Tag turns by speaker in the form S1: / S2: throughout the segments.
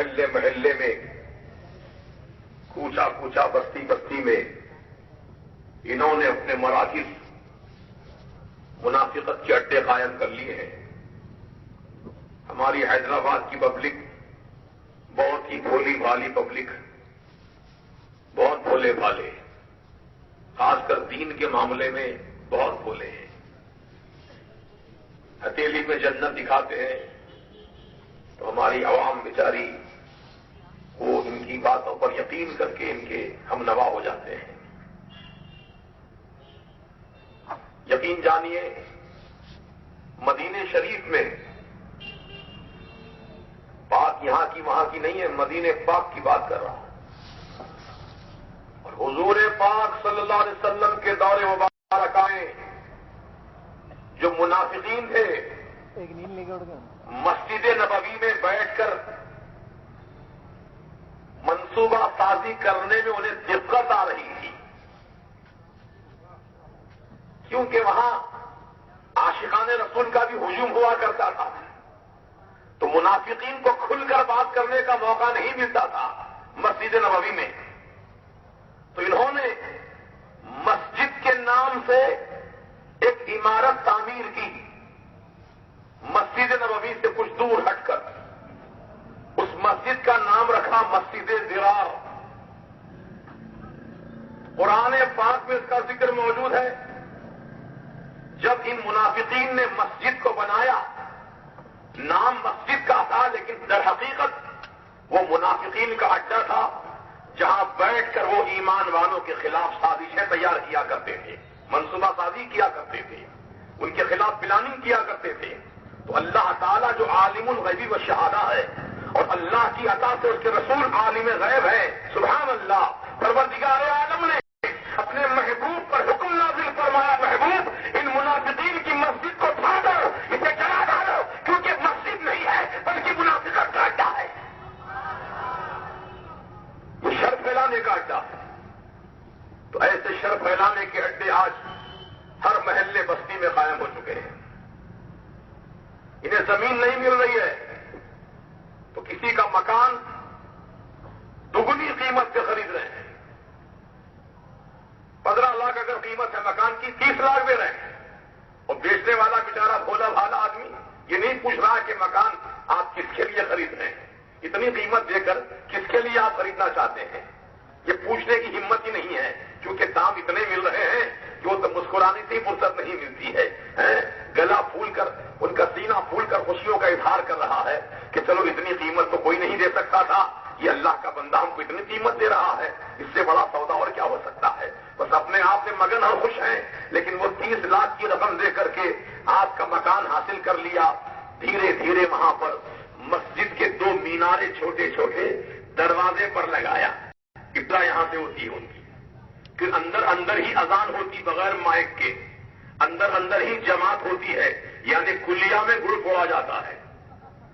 S1: محلے محلے میں، کوچا کوچا، بستی بستی میں انہوں نے اپنے مراکز منافقت کے اڈے قائم کر لیے ہیں۔ ہماری حیدرآباد کی پبلک بہت ہی بھولی بھالی پبلک، بہت بھولے بھالے، خاص کر دین کے معاملے میں بہت بھولے ہیں۔ ہتھیلی میں جنت دکھاتے ہیں تو ہماری عوام بیچاری وہ ان کی باتوں پر یقین کر کے ان کے ہم نوا ہو جاتے ہیں۔ یقین جانیے، مدینہ شریف میں، بات یہاں کی وہاں کی نہیں ہے، مدینہ پاک کی بات کر رہا ہوں، اور حضور پاک صلی اللہ علیہ وسلم کے دور مبارکہ میں جو منافقین تھے مسجد نبوی میں بیٹھ کر منصوبہ سازی کرنے میں انہیں دقت آ رہی تھی، کیونکہ وہاں عاشقان رسول کا بھی ہجوم ہوا کرتا تھا، تو منافقین کو کھل کر بات کرنے کا موقع نہیں ملتا تھا مسجد نبوی میں۔ تو انہوں نے مسجد کے نام سے ایک عمارت تعمیر کی، مسجد نبوی سے کچھ دور ہٹ کر اس مسجد کا نام رکھا مسجد ضرار۔ قرآن پاک میں اس کا ذکر موجود ہے، جب ان منافقین نے مسجد کو بنایا، نام مسجد کا تھا لیکن در حقیقت وہ منافقین کا اڈا تھا، جہاں بیٹھ کر وہ ایمان والوں کے خلاف سازشیں تیار کیا کرتے تھے، منصوبہ سازی کیا کرتے تھے، ان کے خلاف پلاننگ کیا کرتے تھے۔ تو اللہ تعالیٰ جو عالم الغیب و شہادہ ہے، اور اللہ کی عطا سے اس کے رسول عالم غیب ہے، سبحان اللہ، پروردگار عالم نے اپنے محبوب پر حکم نازل فرمایا، محبوب ان منافقین کی مسجد کو اٹھا دو، اسے جلا ڈالو، کیونکہ مسجد نہیں ہے بلکہ منافقت کا اڈا ہے، یہ شر پھیلانے کا اڈا ہے۔ تو ایسے شر پھیلانے کے اڈے آج ہر محلے بستی میں قائم ہو چکے ہیں۔ انہیں زمین نہیں مل رہی ہے تو کسی کا مکان دگنی قیمت سے خرید رہے ہیں، 15 لاکھ اگر قیمت ہے مکان کی، 30 لاکھ دے رہے ہیں، اور بیچنے والا بیچارہ بھولا بھالا آدمی یہ نہیں پوچھ رہا کہ مکان آپ کس کے لیے خرید رہے ہیں، اتنی قیمت دے کر کس کے لیے آپ خریدنا چاہتے ہیں، یہ پوچھنے کی ہمت ہی نہیں ہے، کیونکہ دام اتنے مل رہے ہیں جو تو مسکرانے سے فرصت نہیں ملتی ہے، گلا پھول کر، ان کا سینہ پھول کر خوشیوں کا اظہار کر رہا ہے کہ چلو اتنی قیمت تو کوئی نہیں دے سکتا تھا، یہ اللہ کا بندہ ہم کو اتنی قیمت دے رہا ہے، اس سے بڑا سودا اور کیا ہو سکتا ہے۔ بس اپنے آپ میں مگن اور خوش ہیں، لیکن وہ 30 لاکھ کی رقم دے کر کے آپ کا مکان حاصل کر لیا، دھیرے دھیرے وہاں پر مسجد کے 2 مینارے چھوٹے چھوٹے دروازے پر لگایا، ابتدا یہاں سے ہوتی ہے ان کی، پھر اندر ہی اذان ہوتی بغیر مائک کے، اندر ہی جماعت ہوتی ہے، یعنی کلیہ میں گروپ ہوا جاتا ہے،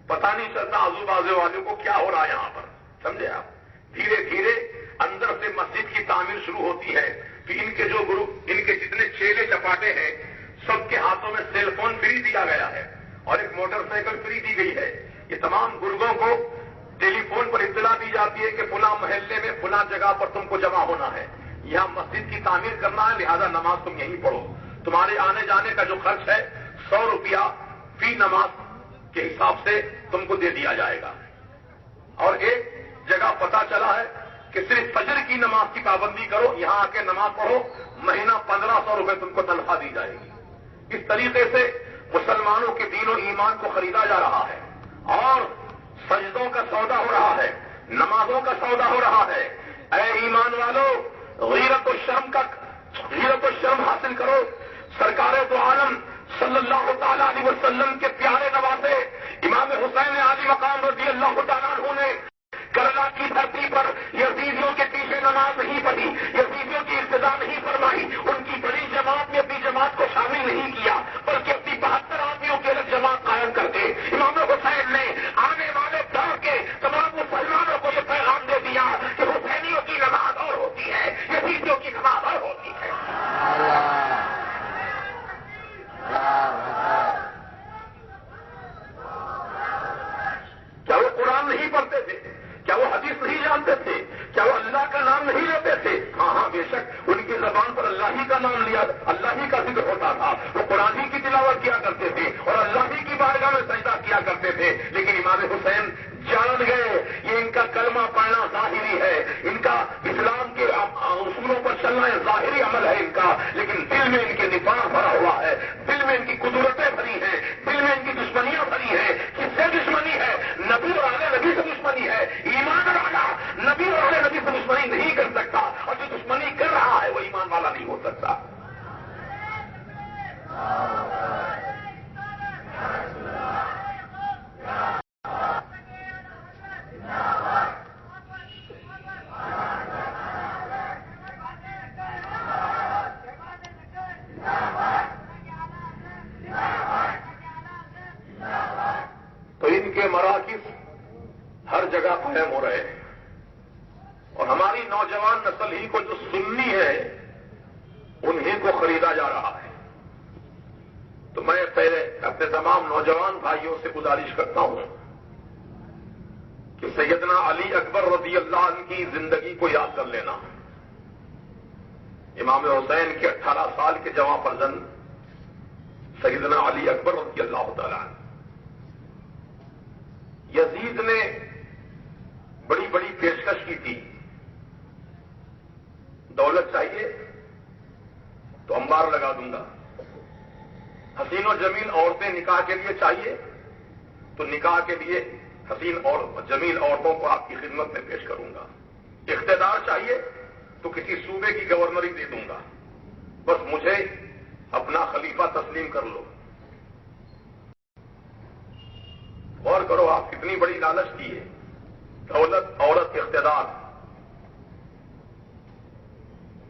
S1: پتہ نہیں چلتا آزو بازو والوں کو کیا ہو رہا ہے یہاں پر، سمجھے آپ۔ دھیرے دھیرے اندر سے مسجد کی تعمیر شروع ہوتی ہے، کہ ان کے جو گروپ، ان کے جتنے چیلے چپاٹے ہیں سب کے ہاتھوں میں سیل فون فری دیا گیا ہے اور ایک موٹر سائیکل فری دی گئی ہے۔ یہ تمام گروگوں کو ٹیلی فون پر اطلاع دی جاتی ہے کہ فلاں محلے میں فلاں جگہ پر تم کو جمع ہونا ہے، یہاں مسجد کی تعمیر کرنا ہے، لہذا نماز تم یہیں پڑھو، تمہارے آنے جانے کا جو خرچ ہے 100 روپیہ فی نماز کے حساب سے تم کو دے دیا جائے گا۔ اور ایک جگہ پتہ چلا ہے کہ صرف فجر کی نماز کی پابندی کرو، یہاں آ کے نماز پڑھو، مہینہ 1500 روپے تم کو تنخواہ دی جائے گی۔ اس طریقے سے مسلمانوں کے دین و ایمان کو خریدا جا رہا ہے، اور سجدوں کا سودا ہو رہا ہے، نمازوں کا سودا ہو رہا ہے۔ اے ایمان والو، غیرت و شرم حاصل کرو۔ سرکار دو عالم صلی اللہ تعالی علیہ وسلم کے پیارے نواسے امام حسین علی مقام رضی اللہ تعالیٰ عنہ نے کربلا کی دھرتی پر یزیدیوں کے پیچھے نماز نہیں پڑھی، یزیدیوں کی ابتدا نہیں فرمائی، ان کی بڑی جماعت میں اپنی جماعت کو شامل نہیں کیا، بلکہ اپنی 72 آدمیوں کی الگ جماعت قائم کر کے امام حسین نے آنے والے دور کے تمام مسلمانوں کو یہ پیغام دے دیا کہ حسینیوں کی نماز اور ہوتی ہے، یزیدیوں کی نماز اور ہوتی ہے۔ کیا وہ قرآن نہیں پڑھتے تھے؟ جان گئے یہ ان کا کلمہ پڑھنا ظاہری ہے، ان کا اسلام کے اصولوں پر چلنا ظاہری عمل ہے ان کا، لیکن دل میں ان کے نفاق بھرا ہوا ہے، دل میں ان کی قدرتیں بھری ہیں، دل میں ان کی دشمنیاں بھری ہیں۔ کس سے دشمنی ہے؟ نبی اور آل نبی سے دشمنی ہے۔ ایمان والا نبی اور آل نبی سے دشمنی نہیں کر سکتا، اور جو دشمنی کر رہا ہے وہ ایمان والا نہیں ہو سکتا۔ تو ان کے مراکز ہر جگہ قائم ہو رہے ہیں، اور ہماری نوجوان نسل ہی کو جو سنی ہے انہیں کو خریدا جا رہا ہے۔ تو میں پہلے اپنے تمام نوجوان بھائیوں سے گزارش کرتا ہوں کہ سیدنا علی اکبر رضی اللہ عنہ کی زندگی کو یاد کر لینا۔ امام حسین کے 18 سال کے جواں فرزند سیدنا علی اکبر رضی اللہ تعالی عنہ، یزید نے بڑی بڑی پیشکش کی تھی، دولت چاہیے تو انبار لگا دوں گا، حسین و جمیل عورتیں نکاح کے لیے چاہیے تو نکاح کے لیے حسین اور جمیل عورتوں کو آپ کی خدمت میں پیش کروں گا، اقتدار چاہیے تو کسی صوبے کی گورنری دے دوں گا، بس مجھے اپنا خلیفہ تسلیم کر لو۔ غور کرو آپ کتنی بڑی لالچ کی ہے، دولت، عورت، اقتدار،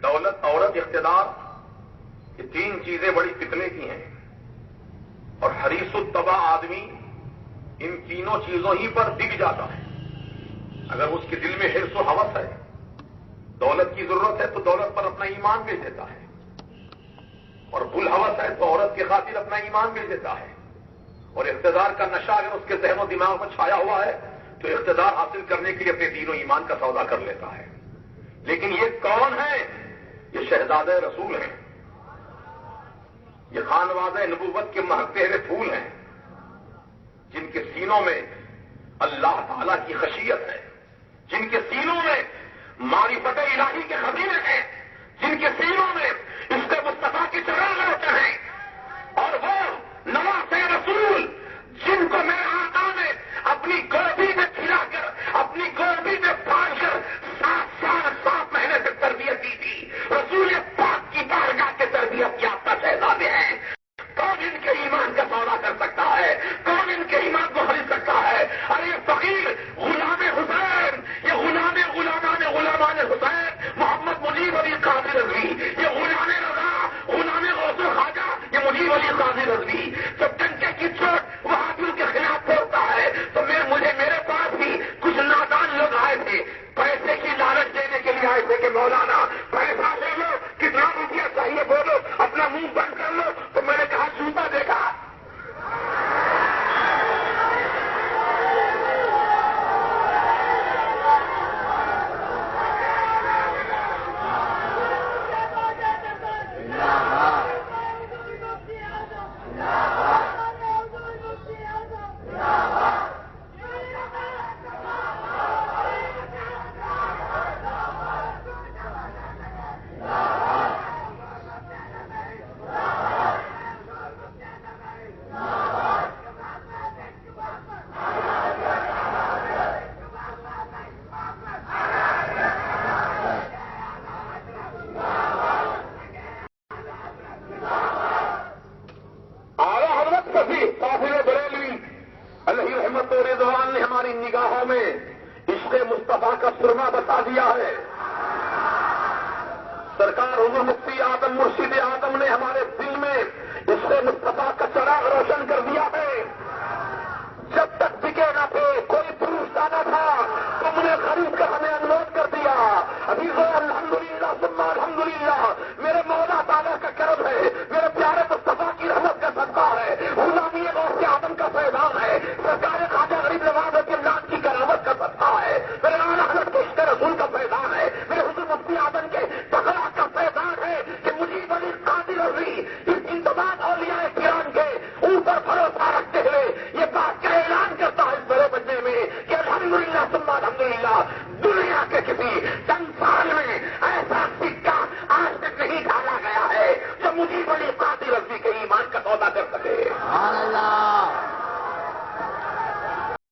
S1: دولت، عورت، اقتدار، یہ تین چیزیں بڑی فتنے کی ہیں، اور حریص الطبع آدمی ان تینوں چیزوں ہی پر بک جاتا ہے۔ اگر اس کے دل میں حرص و ہوس ہے، دولت کی ضرورت ہے تو دولت پر اپنا ایمان بیچ دیتا ہے، اور بھول ہوس ہے تو عورت کی خاطر اپنا ایمان بیچ دیتا ہے، اور اقتدار کا نشہ اگر اس کے ذہن و دماغ میں چھایا ہوا ہے تو اقتدار حاصل کرنے کے لیے اپنے دین و ایمان کا سودا کر لیتا ہے۔ لیکن یہ کون ہے؟ یہ شہزادہ رسول ہیں، یہ خانوادہ نبوت کے مہکتے ہوئے پھول ہیں، جن کے سینوں میں اللہ تعالی کی خشیت ہے، جن کے سینوں میں معرفت الہی کے خزینے ہیں، جن کے سینوں میں اس کے مصطفیٰ کی چراغ روشن ہیں، اور وہ نواز رسول جن کو میرے آقا نے اپنی گودی میں کھلا کر، اپنی گودی میں پال کر 7 سال 7 مہینے تک تربیت دی تھی، رسول پاک کی بارگاہ کے تربیت یافتہ شہزادے ہیں۔ کون ان کے ایمان کا سودا کر سکتا ہے؟ کون ان کے ایمان کو خرید سکتا ہے؟ ارے یہ فقیر غلام حسین، یہ غلامان حسین، محمد مجیب علی قاضی رضوی، یہ غلام رضا، غلام غوث خواجہ، یہ مجیب علی قاضی رضوی، جب ڈنکے کی چوٹ وہابیوں کے خلاف پھوڑتا ہے تو میرے پاس بھی کچھ نادان لوگ آئے تھے، پیسے کی لالچ دینے کے لیے آئے تھے کہ مولانا پیسہ لے لو، کتنا روپیہ چاہیے بولو، اپنا منہ بند کر لو، تو میں نے کہا جوتا دیکھا۔ نگاہوں میں عشق مصطفیٰ کا سرما بتا دیا ہے۔ سرکار حضور مفتی اعظم مرشد اعظم نے ہمارے دل میں عشق مصطفیٰ کا چراغ روشن کر دیا ہے۔